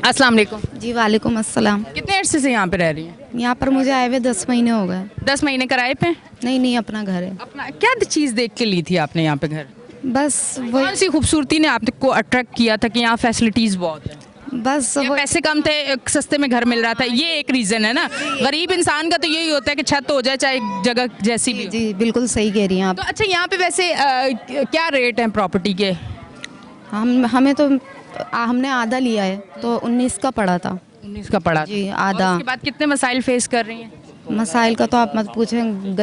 Speaker 1: अस्सलाम वालेकुम।
Speaker 9: जी वालेकुम अस्सलाम।
Speaker 1: कितने अर्से से यहाँ पे रह रही हैं?
Speaker 9: यहाँ पर मुझे आए हुए 10 महीने हो गए।
Speaker 1: 10 महीने किराए पे?
Speaker 9: नहीं, अपना घर है।
Speaker 1: अपना? क्या चीज़ देख के ली थी आपने यहाँ पे घर?
Speaker 9: बस वही,
Speaker 1: कौन सी खूबसूरती ने आपको अट्रैक्ट किया था कि यहाँ फैसिलिटीज़ बहुत है?
Speaker 9: बस
Speaker 1: या पैसे कम थे, सस्ते में घर मिल रहा था, ये एक रीज़न है ना। गरीब इंसान का तो यही होता है कि छत हो जाए चाहे जगह जैसी भी हो।
Speaker 9: जी बिल्कुल सही कह रही हैं आप।
Speaker 1: तो अच्छा, यहाँ पे वैसे क्या रेट हैं प्रॉपर्टी के?
Speaker 9: हमें तो हमने आधा लिया है तो 19 का पड़ा था।
Speaker 1: 19 का पड़ा
Speaker 9: जी,
Speaker 1: था।
Speaker 9: आधा।
Speaker 1: और उसके बाद कितने मसाइल फेस कर रही हैं?
Speaker 9: मसाइल का तो आप मत पूछें,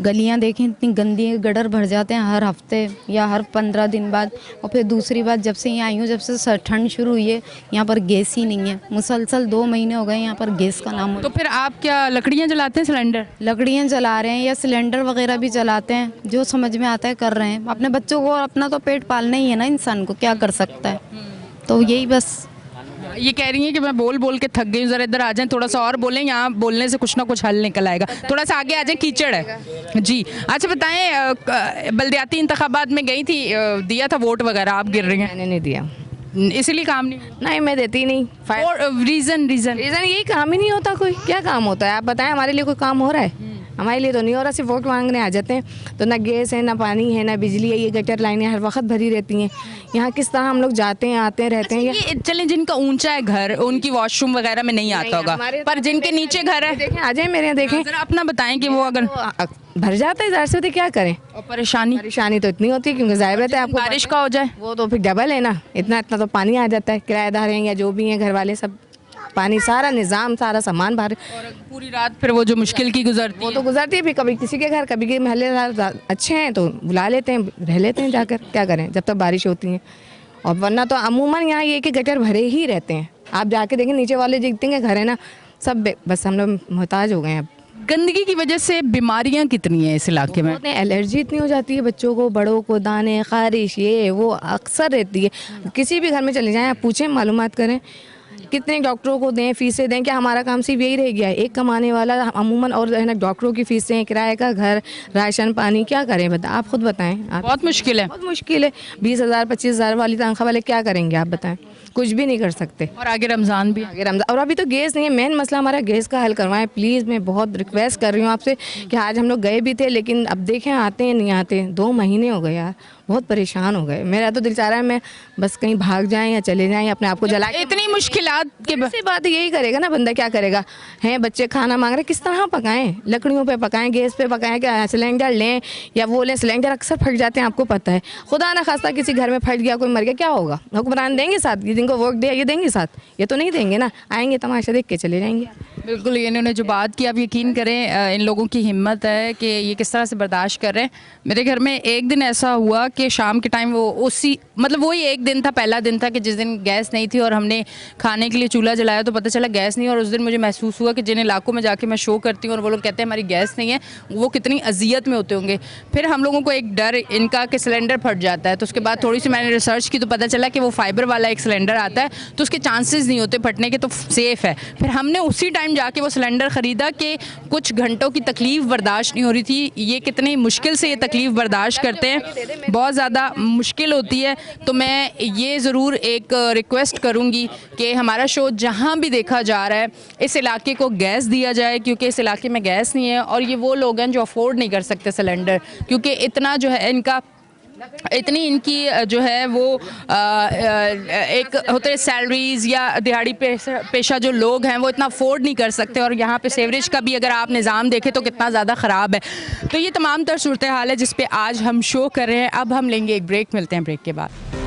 Speaker 9: गलियां देखें इतनी गंदी, गटर भर जाते हैं हर हफ्ते या हर 15 दिन बाद। और फिर दूसरी बात, जब से यहाँ आई हूँ, जब से ठंड शुरू हुई है, यहाँ पर गैस ही नहीं है। मुसलसल 2 महीने हो गए यहाँ पर गैस का नाम।
Speaker 1: तो फिर आप क्या लकड़ियाँ जलाते हैं? सिलेंडर?
Speaker 9: लकड़ियाँ जला रहे हैं या सिलेंडर वगैरह भी जलाते हैं, जो समझ में आता है कर रहे हैं। अपने बच्चों को, अपना तो पेट पालना ही है ना इंसान को, क्या कर सकता है। तो यही बस
Speaker 1: ये कह रही हैं कि मैं बोल बोल के थक गई हूँ, ज़रा इधर आ जाएं, थोड़ा सा और बोलें, यहाँ बोलने से कुछ ना कुछ हल निकल आएगा। थोड़ा सा आगे आ जाएं, कीचड़ है जी। अच्छा बताएं, बल्दियाती इंतखाबात में गई थी, दिया था वोट वगैरह, आप गिर रही हैं,
Speaker 10: मैंने नहीं दिया,
Speaker 1: इसीलिए काम नहीं हुआ?
Speaker 10: नहीं मैं देती नहीं।
Speaker 1: और रीज़न
Speaker 10: यही काम ही नहीं होता, कोई क्या काम होता है आप बताएं, हमारे लिए कोई काम हो रहा है? हमारे लिए तो नहीं हो रहा, सिर्फ वोट मांगने आ जाते हैं। तो ना गैस है, ना पानी है, ना बिजली है, ये गटर लाइनें हर वक्त भरी रहती हैं। यहाँ किस तरह हम लोग जाते हैं आते हैं रहते हैं।
Speaker 1: ये चलें, जिनका ऊंचा है घर, उनकी वॉशरूम वगैरह में नहीं आता होगा, पर जिनके नीचे घर है,
Speaker 10: देखें आ जाए मेरे यहाँ देखें,
Speaker 1: जरा अपना बताएं कि वो अगर
Speaker 10: भर जाता है ज़ाहिर से, तो क्या करें।
Speaker 1: और परेशानी
Speaker 10: तो इतनी होती है क्योंकि जाहिर रहता है आपको
Speaker 1: बारिश का हो जाए
Speaker 10: वो तो फिर डबल है ना, इतना तो पानी आ जाता है। किराएदार हैं या जो भी हैं घर वाले, सब पानी, सारा निज़ाम, सारा सामान बाहर।
Speaker 1: और पूरी रात फिर वो जो मुश्किल की गुजरती
Speaker 10: वो तो गुजरती है, फिर कभी किसी के घर, कभी के महल्ले अच्छे हैं तो बुला लेते हैं, रह लेते हैं जाकर, क्या करें जब तक बारिश होती है। और वरना तो अमूमन यहाँ ये कि गटर भरे ही रहते हैं। आप जाके देखें नीचे वाले जितने घर है ना, सब बस हम लोग मोहताज हो गए हैं।
Speaker 1: गंदगी की वजह से बीमारियां कितनी हैं इस इलाके में?
Speaker 10: एलर्जी इतनी हो जाती है बच्चों को, बड़ों को, दाने, खारिश, ये वो अक्सर रहती है। किसी भी घर में चले जाएं, आप पूछें, मालूमात करें, कितने डॉक्टरों को दें, फीसें दें, क्या हमारा काम सिर्फ यही रह गया है, एक कमाने वाला अमूमन, और है ना डॉक्टरों की फीसें, किराए का घर, राशन पानी, क्या करें आप खुद बताएं।
Speaker 1: बहुत मुश्किल है,
Speaker 10: बहुत मुश्किल है। 20,000 25,000 वाली तनख्वाह वाले क्या करेंगे आप बताएं, कुछ भी नहीं कर सकते।
Speaker 1: और आगे रमज़ान भी,
Speaker 10: और अभी तो गैस नहीं है, मेन मसला हमारा गैस का हल करवाएं प्लीज़। मैं बहुत रिक्वेस्ट कर रही हूँ आपसे कि आज हम लोग गए भी थे, लेकिन अब देखें आते हैं नहीं आते, 2 महीने हो गए यार, बहुत परेशान हो गए। मेरा तो दिल चाह रहा है मैं बस कहीं भाग जाएं या चले जाएं, अपने आप को जला।
Speaker 1: इतनी मुश्किलात के
Speaker 10: से बात यही करेगा ना बंदा, क्या करेगा। हैं बच्चे खाना मांग रहे, किस तरह पकाएं, लकड़ियों पे पकाएं, गैस पे पकाएं, क्या सिलेंडर लें या वो लें, सिलेंडर अक्सर फट जाते हैं, आपको पता है। खुदा ना खास्ता किसी घर में फट गया, कोई मर गया, क्या होगा? हुक्मरान देंगे साथ, ये जिनको वोट दिया ये देंगे साथ? ये तो नहीं देंगे ना, आएंगे तमाशा देख के चले जाएंगे।
Speaker 1: बिल्कुल, ये इन्होंने जो बात की, आप यकीन करें इन लोगों की हिम्मत है कि ये किस तरह से बर्दाश्त कर रहे हैं। मेरे घर में एक दिन ऐसा हुआ कि शाम के टाइम वो उसी मतलब वही एक दिन था, पहला दिन था कि जिस दिन गैस नहीं थी और हमने खाने के लिए चूल्हा जलाया तो पता चला गैस नहीं। और उस दिन मुझे महसूस हुआ कि जिन इलाकों में जाके मैं शो करती हूँ और वो लोग कहते हैं हमारी गैस नहीं है, वो कितनी अजियत में होते होंगे। फिर हम लोगों को एक डर इनका कि सिलेंडर फट जाता है, तो उसके बाद थोड़ी सी मैंने रिसर्च की तो पता चला कि वो फाइबर वाला एक सिलेंडर आता है तो उसके चांसेस नहीं होते फटने के, तो सेफ़ है। फिर हमने उसी टाइम जाके वो सिलेंडर ख़रीदा कि कुछ घंटों की तकलीफ़ बर्दाश्त नहीं हो रही थी। ये कितनी मुश्किल से ये तकलीफ़ बर्दाश्त करते हैं, बहुत ज़्यादा मुश्किल होती है। तो मैं ये ज़रूर एक रिक्वेस्ट करूँगी कि हमारा शो जहाँ भी देखा जा रहा है इस इलाके को गैस दिया जाए, क्योंकि इस इलाके में गैस नहीं है। और ये वो लोग हैं जो अफोर्ड नहीं कर सकते सिलेंडर, क्योंकि इतना जो है इनका इतनी इनकी जो है वो एक होते सैलरीज़ या दिहाड़ी पेशा जो लोग हैं वो इतना अफोर्ड नहीं कर सकते। और यहाँ पे सेवरेज का भी अगर आप निज़ाम देखें तो कितना ज़्यादा ख़राब है। तो ये तमाम तर सूरत हाल है जिस पे आज हम शो कर रहे हैं। अब हम लेंगे एक ब्रेक, मिलते हैं ब्रेक के बाद।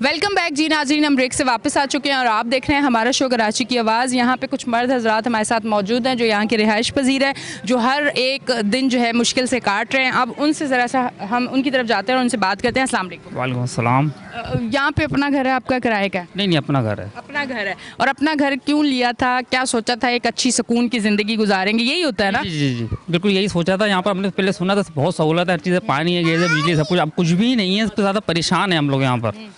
Speaker 1: वेलकम बैक जी नाज़रीन, हम ब्रेक से वापस आ चुके हैं और आप देख रहे हैं हमारा शो कराची की आवाज़। यहाँ पे कुछ मर्द हजरात हमारे साथ मौजूद हैं जो यहाँ के रिहाइश पजीर है, जो हर एक दिन जो है मुश्किल से काट रहे हैं। अब उनसे ज़रा सा हम उनकी तरफ जाते हैं और उनसे बात करते हैं। अस्सलाम वालेकुम।
Speaker 11: वालेकुम अस्सलाम।
Speaker 1: यहाँ पे अपना घर है आपका, किराए का?
Speaker 11: नहीं, अपना घर है।
Speaker 1: अपना घर है। और अपना घर क्यों लिया था, क्या सोचा था? एक अच्छी सुकून की ज़िंदगी गुजारेंगे, यही होता है ना?
Speaker 11: जी, बिल्कुल यही सोचा था। यहाँ पर हमने पहले सुना था बहुत सहूलत है, हर चीज़ है, पानी है, गैस है, बिजली, सब कुछ। अब कुछ भी नहीं है, सबसे ज़्यादा परेशान है हम लोग यहाँ पर।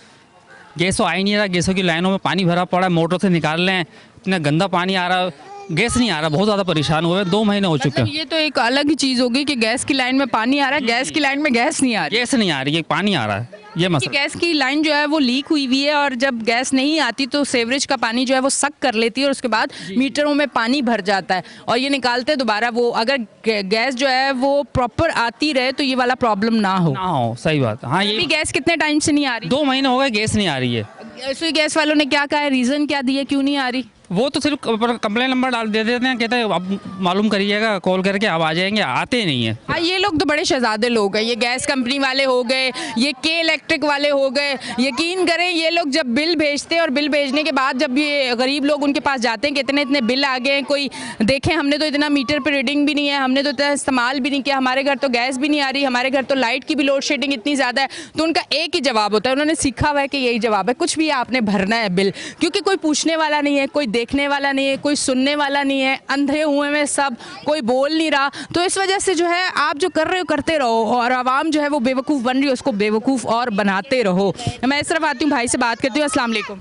Speaker 11: गैस तो आ ही नहीं रहा, गैसों की लाइनों में पानी भरा पड़ा है, मोटर से निकाल रहे हैं, इतना गंदा पानी आ रहा है। गैस नहीं आ रहा, बहुत ज़्यादा परेशान हुए हैं, 2 महीने हो चुके
Speaker 1: मतलब
Speaker 11: हैं।
Speaker 1: ये तो एक अलग ही चीज़ होगी कि गैस की लाइन में पानी आ रहा है, गैस की लाइन में गैस नहीं आ रही।
Speaker 11: गैस नहीं आ रही है, पानी आ रहा है, ये
Speaker 1: कि
Speaker 11: मसला।
Speaker 1: गैस की लाइन जो है वो लीक हुई हुई है और जब गैस नहीं आती तो सेवरेज का पानी जो है वो सक कर लेती है और उसके बाद मीटरों में पानी भर जाता है और ये निकालते हैं दोबारा। वो अगर गैस जो है वो प्रॉपर आती रहे तो ये वाला प्रॉब्लम ना हो।
Speaker 11: ना हो, सही बात। हाँ,
Speaker 1: अभी
Speaker 11: ये
Speaker 1: गैस कितने टाइम से नहीं आ रही?
Speaker 11: 2 महीने हो गए गैस नहीं आ रही है।
Speaker 1: रसोई गैस वालों ने क्या कहा है, रीज़न क्या दिया, क्यों नहीं आ रही?
Speaker 11: वो तो सिर्फ कंप्लेन नंबर डाल दे देते हैं, कहते हैं अब मालूम करिएगा, कॉल करके अब आ जाएंगे, आते नहीं है।
Speaker 1: हाँ, ये लोग तो बड़े शहजादे लोग हैं, ये गैस कंपनी वाले हो गए, ये के इलेक्ट्रिक वाले हो गए। यकीन करें ये लोग जब बिल भेजते हैं और बिल भेजने के बाद जब ये गरीब लोग उनके पास जाते हैं कि इतने इतने बिल आ गए हैं, कोई देखें हमने तो इतना मीटर पर रीडिंग भी नहीं है, हमने तो इतना इस्तेमाल भी नहीं किया, हमारे घर तो गैस भी नहीं आ रही, हमारे घर तो लाइट की भी लोड शेडिंग इतनी ज़्यादा है, तो उनका एक ही जवाब होता है, उन्होंने सीखा हुआ है कि यही जवाब है, कुछ भी आपने भरना है बिल, क्योंकि कोई पूछने वाला नहीं है, कोई देखने वाला नहीं है, कोई सुनने वाला नहीं है, अंधे हुए में सब, कोई बोल नहीं रहा। तो इस वजह से जो है आप जो कर रहे हो करते रहो और आवाम जो है वो बेवकूफ़ बन रही है, उसको बेवकूफ़ और बनाते रहो। मैं इस तरफ आती हूँ, भाई से बात करती हूँ। अस्सलाम वालेकुम।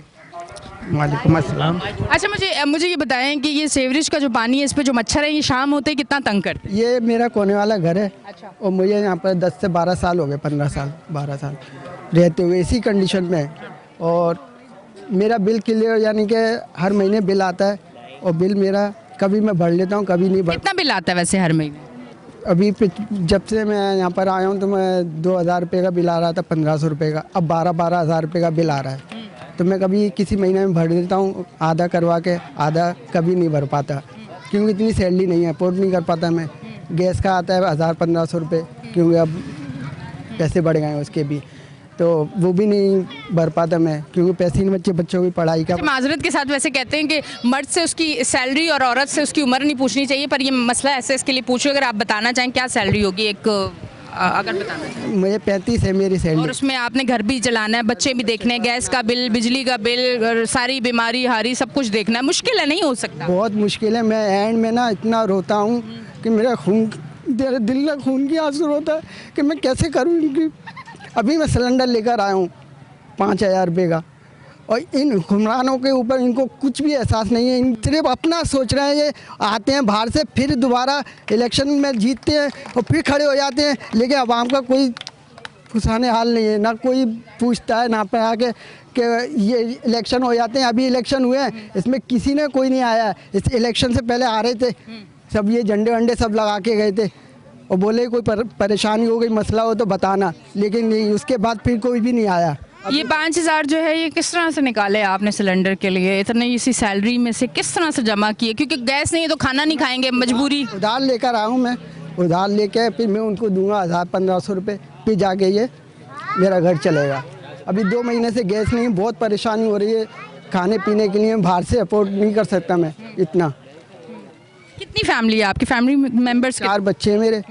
Speaker 12: वालेकुम अस्सलाम।
Speaker 1: अच्छा, मुझे ये बताएं कि ये सेवरेज का जो पानी है इस पे जो मच्छर है ये शाम होते ही कितना तंग करते हैं?
Speaker 12: ये मेरा कोने वाला घर है।
Speaker 1: अच्छा।
Speaker 12: और मुझे यहाँ पर 10 से 12 साल हो गए, 15 साल 12 साल रहते हुए इसी कंडीशन में। और मेरा बिल क्लियर यानी कि हर महीने बिल आता है और बिल मेरा कभी मैं भर लेता हूँ, कभी नहीं भर।
Speaker 1: कितना बिल आता है वैसे हर महीने?
Speaker 12: अभी जब से मैं यहाँ पर आया हूँ तो मैं 2000 रुपये का बिल आ रहा था, 1500 रुपये का, अब 12-12 हज़ार रुपये का बिल आ रहा है। तो मैं कभी किसी महीने में भर देता हूँ आधा करवा के, आधा कभी नहीं भर पाता क्योंकि इतनी सैलरी नहीं है, अफोर्ड नहीं कर पाता मैं। गैस का आता है 1000-1500 रुपये, क्योंकि अब पैसे बढ़ गए हैं उसके भी, तो वो भी नहीं भर पाता मैं क्योंकि पैसे नहीं, बच्चों की पढ़ाई का।
Speaker 1: माजरत के साथ वैसे कहते हैं कि मर्द से उसकी सैलरी और औरत से उसकी उम्र नहीं पूछनी चाहिए, पर ये मसला ऐसे इसके लिए पूछो। अगर आप बताना चाहें क्या सैलरी होगी एक, अगर बताना चाहें?
Speaker 12: मुझे 35 है मेरी सैलरी।
Speaker 1: और उसमें आपने घर भी चलाना है, बच्चे भी देखने हैं, गैस का बिल, बिजली का बिल और सारी बीमारी हारी सब कुछ देखना है। मुश्किल है, नहीं हो सकता?
Speaker 12: बहुत मुश्किल है। मैं एंड में ना इतना रोता हूँ कि मेरा खून, दिल में खून की आंसू होता है कि मैं कैसे करूँ इनकी। अभी मैं सिलेंडर लेकर आया हूँ 5000 रुपये का, और इन हुक्मरानों के ऊपर इनको कुछ भी एहसास नहीं है। इन सिर्फ अपना सोच रहे हैं। ये आते हैं बाहर से, फिर दोबारा इलेक्शन में जीतते हैं और फिर खड़े हो जाते हैं, लेकिन आवाम का कोई खुशाने हाल नहीं है, ना कोई पूछता है, ना पे आके कि ये इलेक्शन हो जाते हैं। अभी इलेक्शन हुए हैं, इसमें किसी ने कोई नहीं आया। इस इलेक्शन से पहले आ रहे थे सब, ये झंडे वंडे सब लगा के गए थे और बोले कोई परेशानी हो गई, मसला हो तो बताना, लेकिन नहीं, उसके बाद फिर कोई भी नहीं आया।
Speaker 1: ये 5000 जो है ये किस तरह से निकाले आपने सिलेंडर के लिए? इतने इसी सैलरी में से किस तरह से जमा किए? क्योंकि गैस नहीं है तो खाना नहीं खाएंगे, मजबूरी।
Speaker 12: उधार लेकर आया हूँ मैं, उधार लेके फिर मैं उनको दूंगा 1000-1500 रुपये, फिर जाके ये मेरा घर चलेगा। अभी 2 महीने से गैस नहीं, बहुत परेशानी हो रही है। खाने पीने के लिए बाहर से अफोर्ड नहीं कर सकता मैं इतना।
Speaker 1: कितनी फैमिली है आपकी? Family members?
Speaker 12: 4 बच्चे हैं मेरे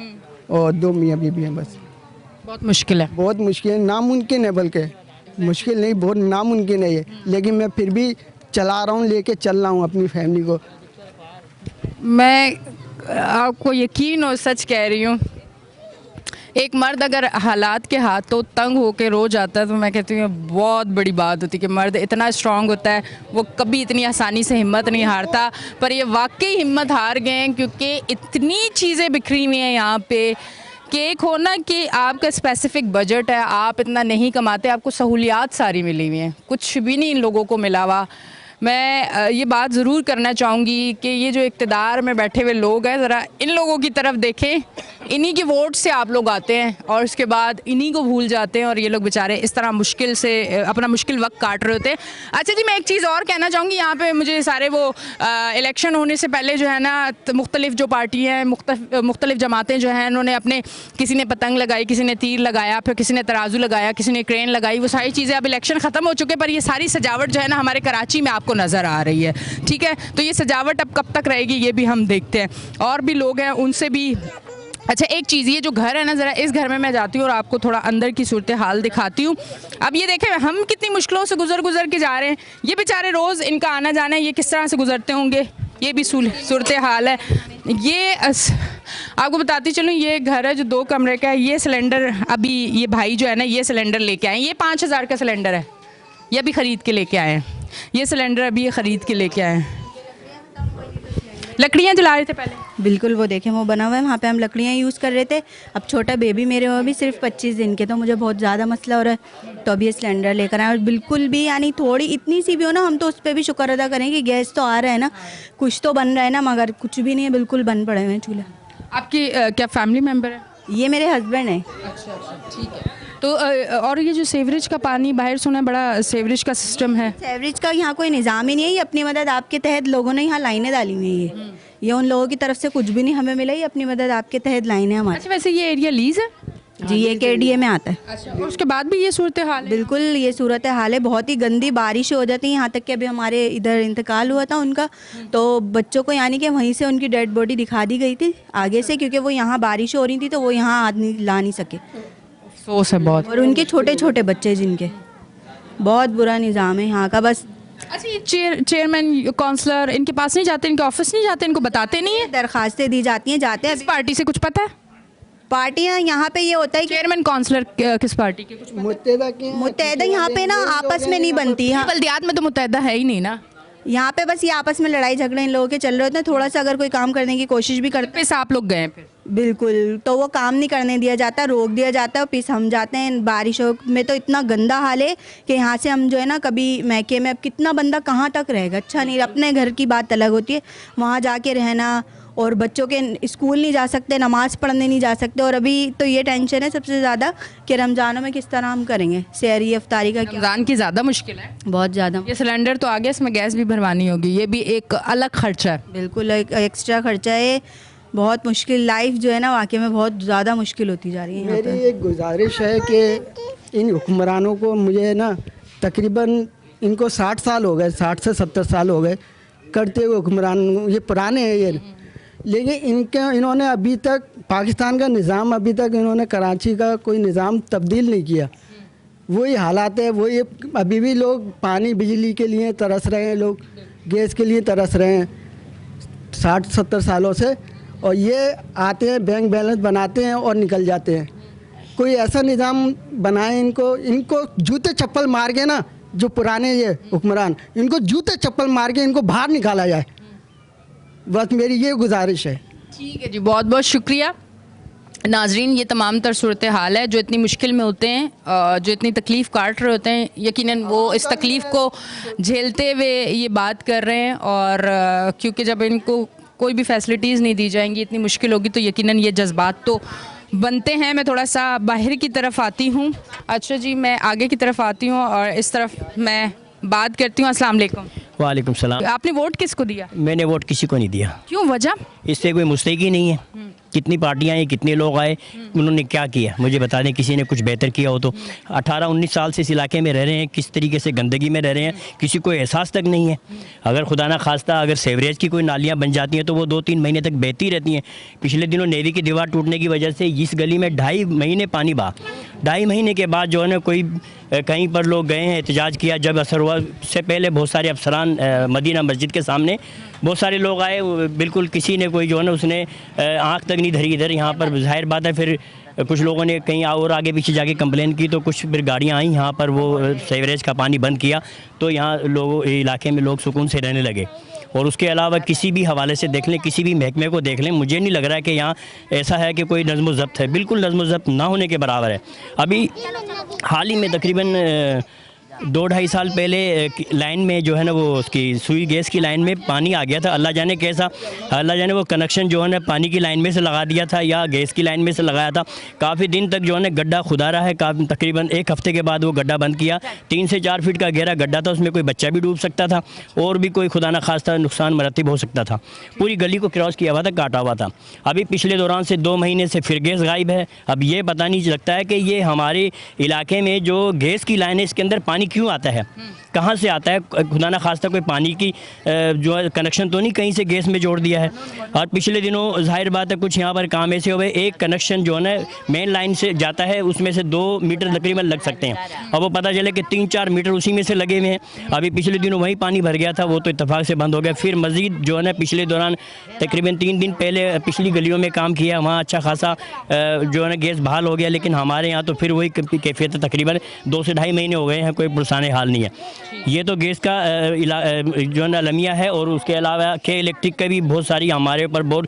Speaker 12: और 2 मियाँ बीबी हैं बस।
Speaker 1: बहुत मुश्किल है।
Speaker 12: बहुत मुश्किल है, नामुमकिन है, बल्कि मुश्किल नहीं, बहुत नामुमकिन है ये, लेकिन मैं फिर भी चला रहा हूँ, लेके चल रहा हूँ अपनी फैमिली को।
Speaker 1: मैं आपको यकीन और सच कह रही हूँ, एक मर्द अगर हालात के हाथों तंग होकर रो जाता है तो मैं कहती हूँ बहुत बड़ी बात होती है कि मर्द इतना स्ट्रांग होता है, वो कभी इतनी आसानी से हिम्मत नहीं हारता। पर ये वाकई हिम्मत हार गए हैं क्योंकि इतनी चीज़ें बिखरी हुई हैं यहाँ पे कि एक हो ना कि आपका स्पेसिफिक बजट है, आप इतना नहीं कमाते, आपको सहूलियात सारी मिली हुई हैं, कुछ भी नहीं इन लोगों को मिला हुआ। मैं ये बात ज़रूर करना चाहूँगी कि ये जो इक़्तिदार में बैठे हुए लोग हैं, ज़रा इन लोगों की तरफ देखें। इन्हीं की वोट से आप लोग आते हैं और उसके बाद इन्हीं को भूल जाते हैं और ये लोग बेचारे इस तरह मुश्किल से अपना मुश्किल वक्त काट रहे होते हैं। अच्छा जी, मैं एक चीज़ और कहना चाहूँगी, यहाँ पे मुझे सारे वो इलेक्शन होने से पहले जो है ना मुख्तलिफ जो पार्टी हैं, मुख्तलिफ जमातें जो हैं, उन्होंने अपने, किसी ने पतंग लगाई, किसी ने तीर लगाया, फिर किसी ने तराजू लगाया, किसी ने क्रेन लगाई, वो सारी चीज़ें अब इलेक्शन ख़त्म हो चुके, पर ये सारी सजावट जो है ना हमारे कराची में आपको नज़र आ रही है। ठीक है, तो ये सजावट अब कब तक रहेगी ये भी हम देखते हैं। और भी लोग हैं उनसे भी। अच्छा, एक चीज़, ये जो घर है ना, ज़रा इस घर में मैं जाती हूँ और आपको थोड़ा अंदर की सूरत हाल दिखाती हूँ। अब ये देखें हम कितनी मुश्किलों से गुजर के जा रहे हैं, ये बेचारे रोज़ इनका आना जाना है, ये किस तरह से गुजरते होंगे, ये भी सूरत हाल है। ये आपको बताती चलूँ, ये घर है जो 2 कमरे का है। ये सिलेंडर अभी ये भाई जो है ना ये सिलेंडर लेके आए, ये 5000 का सिलेंडर है, ये अभी ख़रीद के लेके आए हैं। ये सिलेंडर अभी ख़रीद के लेके आए हैं। लकड़ियाँ जला रहे थे पहले?
Speaker 13: बिल्कुल, वो देखें वो बना हुआ है, वहाँ पे हम लकड़ियाँ यूज़ कर रहे थे। अब छोटा बेबी मेरे वो भी सिर्फ 25 दिन के, तो मुझे बहुत ज़्यादा मसला हो रहा है, तो अभी ये सिलेंडर लेकर आए। और बिल्कुल भी यानी थोड़ी इतनी सी भी हो ना, हम तो उस पर भी शुक्र अदा करें कि गैस तो आ रहा है ना, कुछ तो बन रहा है ना, मगर कुछ भी नहीं है, बिल्कुल बंद पड़े हुए हैं चूल्हा।
Speaker 1: आपकी क्या फैमिली मेम्बर है?
Speaker 13: ये मेरे हस्बैंड हैं।
Speaker 1: अच्छा, ठीक है। तो और ये जो सेवरेज का पानी, बाहर सुना है बड़ा सेवरेज का सिस्टम है।
Speaker 13: सेवरेज का यहाँ कोई निज़ाम ही नहीं है, ये अपनी मदद आपके तहत लोगों ने यहाँ लाइनें डाली हुई हैं। ये उन लोगों की तरफ से कुछ भी नहीं हमें मिला, ये अपनी मदद आपके तहत लाइनें हमारी।
Speaker 1: अच्छा, वैसे ये एरिया लीज है?
Speaker 13: जी, ये KDA में आता है।
Speaker 1: अच्छा, और उसके बाद भी ये सूरत हाल है?
Speaker 13: बिल्कुल, ये सूरत हाल है, बहुत ही गंदी बारिश हो जाती है। यहाँ तक कि अभी हमारे इधर इंतकाल हुआ था उनका, तो बच्चों को यानी कि वहीं से उनकी डेड बॉडी दिखा दी गई थी आगे से, क्योंकि वो यहाँ बारिश हो रही थी तो वो यहाँ आदमी ला नहीं सके।
Speaker 1: अफसोस है बहुत।
Speaker 13: और उनके छोटे छोटे बच्चे जिनके, बहुत बुरा निज़ाम है यहाँ का। बस
Speaker 1: अच्छा, ये चेयरमैन, काउंसलर इनके पास नहीं जाते, इनके ऑफिस नहीं जाते, इनको बताते नहीं है?
Speaker 13: दरखास्तें दी जाती हैं, जाते हैं।
Speaker 1: इस पार्टी से कुछ पता है?
Speaker 13: पार्टियां यहाँ पे ये होता है कि
Speaker 1: चेयरमैन काउंसलर किस पार्टी के? कुछ
Speaker 13: मुत्तहदा यहाँ पे ना आपस में नहीं बनती है।
Speaker 1: बल्दियात में तो मुत्तहदा है ही नहीं ना।
Speaker 13: यहाँ पे बस ये आपस में लड़ाई झगड़े इन लोगों के चल रहे होते हैं। थोड़ा सा अगर कोई काम करने की कोशिश भी करते
Speaker 1: हैं, आप लोग गए फिर?
Speaker 13: बिल्कुल, तो वो काम नहीं करने दिया जाता, रोक दिया जाता है, और पिस हम जाते हैं। बारिशों में तो इतना गंदा हाल है कि यहाँ से हम जो है ना, कभी मैके में अब कितना बंदा कहाँ तक रहेगा। अच्छा नहीं, अपने घर की बात अलग होती है, वहाँ जाके रहना, और बच्चों के स्कूल नहीं जा सकते, नमाज़ पढ़ने नहीं जा सकते। और अभी तो ये टेंशन है सबसे ज़्यादा कि रमज़ानों में किस तरह हम करेंगे सहरी अफ्तारी का।
Speaker 1: रमज़ान की ज़्यादा मुश्किल है,
Speaker 13: बहुत ज़्यादा।
Speaker 1: ये सिलेंडर तो आ गया, इसमें गैस भी भरवानी होगी, ये भी एक अलग खर्चा है।
Speaker 13: बिल्कुल, एक एक्स्ट्रा खर्चा है, बहुत मुश्किल। लाइफ जो है ना वाकई में बहुत ज़्यादा मुश्किल होती जा रही है।
Speaker 12: मेरी एक गुजारिश है कि इन हुक्मरानों को, मुझे ना तकरीबन इनको 60 साल हो गए, 60 से 70 साल हो गए करते हुए हुक्मरान, ये पुराने हैं ये, लेकिन इन्होंने अभी तक पाकिस्तान का निज़ाम, अभी तक इन्होंने कराची का कोई निज़ाम तब्दील नहीं किया। वही हालात है, वही अभी भी लोग पानी बिजली के लिए तरस रहे हैं, लोग गैस के लिए तरस रहे हैं 60-70 सालों से। और ये आते हैं, बैंक बैलेंस बनाते हैं और निकल जाते हैं। कोई ऐसा निज़ाम बनाए, इनको जूते चप्पल मार के ना, जो पुराने ये हुक्मरान, इनको जूते चप्पल मार के इनको बाहर निकाला जाए, बस मेरी ये गुजारिश है।
Speaker 1: ठीक है जी, बहुत बहुत शुक्रिया। नाजरीन, ये तमाम तर सूरत हाल है, जो इतनी मुश्किल में होते हैं, जो इतनी तकलीफ़ काट रहे होते हैं, यकीनन वो इस तकलीफ़ को झेलते हुए ये बात कर रहे हैं। और क्योंकि जब इनको कोई भी फैसिलिटीज़ नहीं दी जाएंगी, इतनी मुश्किल होगी, तो यकीनन ये जज्बात तो बनते हैं। मैं थोड़ा सा बाहर की तरफ आती हूँ। अच्छा जी, मैं आगे की तरफ आती हूँ और इस तरफ मैं बात करती हूँ। अस्सलाम वालेकुम।
Speaker 14: वालेकुम सलाम।
Speaker 1: आपने वोट किसको दिया?
Speaker 14: मैंने वोट किसी को नहीं दिया।
Speaker 1: क्यों, वजह?
Speaker 14: इससे कोई मुस्तैकी नहीं है। कितनी पार्टियां आई, कितने लोग आए, उन्होंने क्या किया मुझे बता दें। किसी ने कुछ बेहतर किया हो तो 18-19 साल से इस इलाके में रह रहे हैं, किस तरीके से गंदगी में रह रहे हैं, किसी को एहसास तक नहीं है। अगर खुदा ना खास्ता अगर सेवरेज की कोई नालियाँ बन जाती हैं तो वो 2-3 महीने तक बहती रहती हैं। पिछले दिनों नेवी की दीवार टूटने की वजह से इस गली में 2.5 महीने पानी बहा। 2.5 महीने के बाद जो है ना, कोई कहीं पर लोग गए हैं, एहतजाज किया। जब असर हुआ, उससे पहले बहुत सारे अफसरान मदीना मस्जिद के सामने बहुत सारे लोग आए, बिल्कुल किसी ने कोई जो है ना, उसने आँख तक नहीं धरी इधर। यहाँ पर जाहिर बात है, फिर कुछ लोगों ने कहीं और आगे पीछे जाके कंप्लेन की, तो कुछ फिर गाड़ियाँ आई यहाँ पर, वो सीवरेज का पानी बंद किया, तो यहाँ लोगों इलाके में लोग सुकून से रहने लगे। और उसके अलावा किसी भी हवाले से देख लें, किसी भी महकमे को देख लें, मुझे नहीं लग रहा है कि यहाँ ऐसा है कि कोई नज़्म ज़ब्त है। बिल्कुल नज़्म ज़ब्त ना होने के बराबर है। अभी हाल ही में तकरीबन 2-2.5 साल पहले लाइन में जो है ना, वो उसकी सुई गैस की लाइन में पानी आ गया था। अल्लाह जाने कैसा, अल्लाह जाने वो कनेक्शन जो है ना पानी की लाइन में से लगा दिया था या गैस की लाइन में से लगाया था। काफ़ी दिन तक जो है ना गड्ढा खुदा रहा है। तकरीबन 1 हफ़्ते के बाद वो गड्ढा बंद किया। 3 से 4 फीट का गहरा गड्ढा था, उसमें कोई बच्चा भी डूब सकता था और भी कोई खुदा न खास्ता नुकसान मरतब हो सकता था। पूरी गली को क्रॉस किया हुआ था, काटा हुआ था। अभी पिछले दौरान से 2 महीने से फिर गैस गायब है। अब ये पता नहीं लगता है कि ये हमारे इलाके में जो गैस की लाइन है, इसके अंदर पानी क्यों आता है, कहाँ से आता है। खुदा ना खास्ता कोई पानी की जो है कनेक्शन तो नहीं कहीं से गैस में जोड़ दिया है। और पिछले दिनों जाहिर बात है कुछ यहाँ पर काम ऐसे हुए, एक कनेक्शन जो है ना मेन लाइन से जाता है, उसमें से 2 मीटर तकरीबन लग सकते हैं, और वो पता चले कि 3-4 मीटर उसी में से लगे हुए हैं। अभी पिछले दिनों वहीं पानी भर गया था, वो तो इत्तेफाक से बंद हो गया। फिर मज़ीद जो है ना पिछले दौरान तकरीबन 3 दिन पहले पिछली गलियों में काम किया, वहाँ अच्छा खासा जो है ना गैस बहाल हो गया। लेकिन हमारे यहाँ तो फिर वही कैफियत है। तकरीबन 2 से 2.5 महीने हो गए हैं, कोई पुरसाने हाल नहीं है। ये तो गैस का जो है ना अलमिया है, और उसके अलावा के इलेक्ट्रिक का भी बहुत सारी हमारे ऊपर बहुत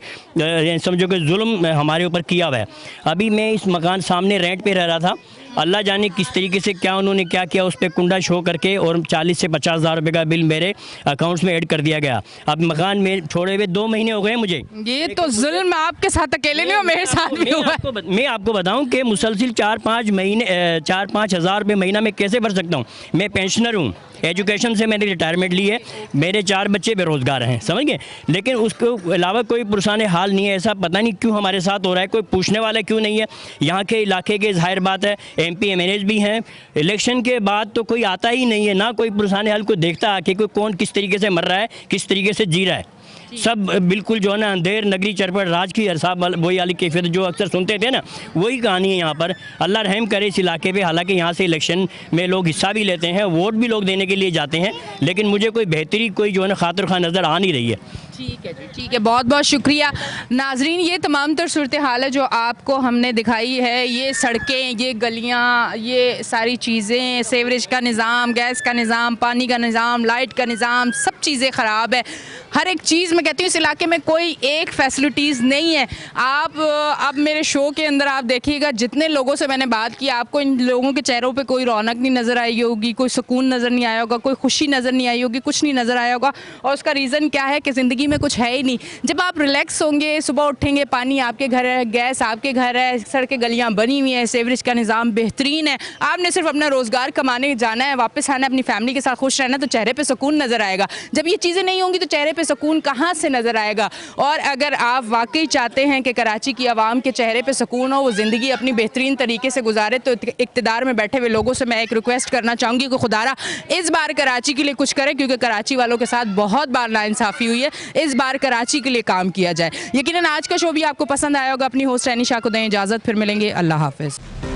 Speaker 14: समझो कि जुल्म हमारे ऊपर किया हुआ है। अभी मैं इस मकान सामने रेंट पे रह रहा था, अल्लाह जाने किस तरीके से क्या उन्होंने क्या किया, उस पर कुंडा शो करके और 40 से 50 हज़ार रुपये का बिल मेरे अकाउंट्स में ऐड कर दिया गया। अब मकान में छोड़े हुए 2 महीने हो गए मुझे।
Speaker 1: ये तो जुल्म आपके साथ अकेले नहीं हो, मेरे साथ भी हुआ है।
Speaker 14: मैं आपको बताऊं कि मुसलसिल 4-5 हज़ार रुपये महीना में कैसे भर सकता हूं। मैं पेंशनर हूं, एजुकेशन से मैंने रिटायरमेंट ली है, मेरे 4 बच्चे बेरोज़गार हैं, समझ गए, लेकिन उसके अलावा कोई पुरसाने हाल नहीं है। ऐसा पता नहीं क्यों हमारे साथ हो रहा है, कोई पूछने वाला क्यों नहीं है। यहाँ के इलाके के ज़ाहिर बात है MP MNAs भी हैं, इलेक्शन के बाद तो कोई आता ही नहीं है, ना कोई पुरसाने हाल को देखता कि कोई कौन किस तरीके से मर रहा है, किस तरीके से जी रहा है। सब बिल्कुल जो है ना अंधेर नगरी चरपट राज की हरसाब वही वाली कैफियत जो अक्सर सुनते थे ना, वही कहानी है यहाँ पर। अल्लाह रहम करे इस इलाके पे। हालांकि यहाँ से इलेक्शन में लोग हिस्सा भी लेते हैं, वोट भी लोग देने के लिए जाते हैं, लेकिन मुझे कोई बेहतरी कोई जो है ना खातिर खा नज़र आ नहीं रही है।
Speaker 1: ठीक है जी, ठीक है, बहुत बहुत शुक्रिया। नाजरीन, ये तमाम तर सूरत हाल है जो आपको हमने दिखाई है। ये सड़कें, ये गलियाँ, ये सारी चीज़ें, सेवरेज का निज़ाम, गैस का निज़ाम, पानी का निज़ाम, लाइट का निज़ाम, सब चीज़ें ख़राब है। हर एक चीज़ मैं कहती हूँ इस इलाके में कोई एक फैसिलिटीज़ नहीं है। आप अब मेरे शो के अंदर आप देखिएगा, जितने लोगों से मैंने बात की, आपको इन लोगों के चेहरों पे कोई रौनक नहीं नज़र आई होगी, कोई सुकून नज़र नहीं आया होगा, कोई खुशी नज़र नहीं आई होगी, कुछ नहीं नज़र आया होगा। और उसका रीज़न क्या है कि ज़िंदगी में कुछ है ही नहीं। जब आप रिलैक्स होंगे, सुबह उठेंगे, पानी आपके घर है, गैस आपके घर है, सड़कें गलियाँ बनी हुई हैं, सेवरेज का निज़ाम बेहतरीन है, आपने सिर्फ अपना रोज़गार कमाने जाना है, वापस आना है, अपनी फैमिली के साथ खुश रहना, तो चेहरे पे सुकून नज़र आएगा। जब ये चीज़ें नहीं होंगी तो चेहरे पे सुकून कहाँ से नज़र आएगा। और अगर आप वाकई चाहते हैं कि कराची की आवाम के चेहरे पे सुकून हो, वो ज़िंदगी अपनी बेहतरीन तरीके से गुजारे, तो इक़्तिदार में बैठे हुए लोगों से मैं एक रिक्वेस्ट करना चाहूँगी कि खुदारा इस बार कराची के लिए कुछ करें, क्योंकि कराची वालों के साथ बहुत बार नाइंसाफ़ी हुई है। इस बार कराची के लिए काम किया जाए। यकीनन आज का शो भी आपको पसंद आया होगा। अपनी होस्ट एनिशा को दें इजाज़त, फिर मिलेंगे। अल्लाह हाफ़िज़।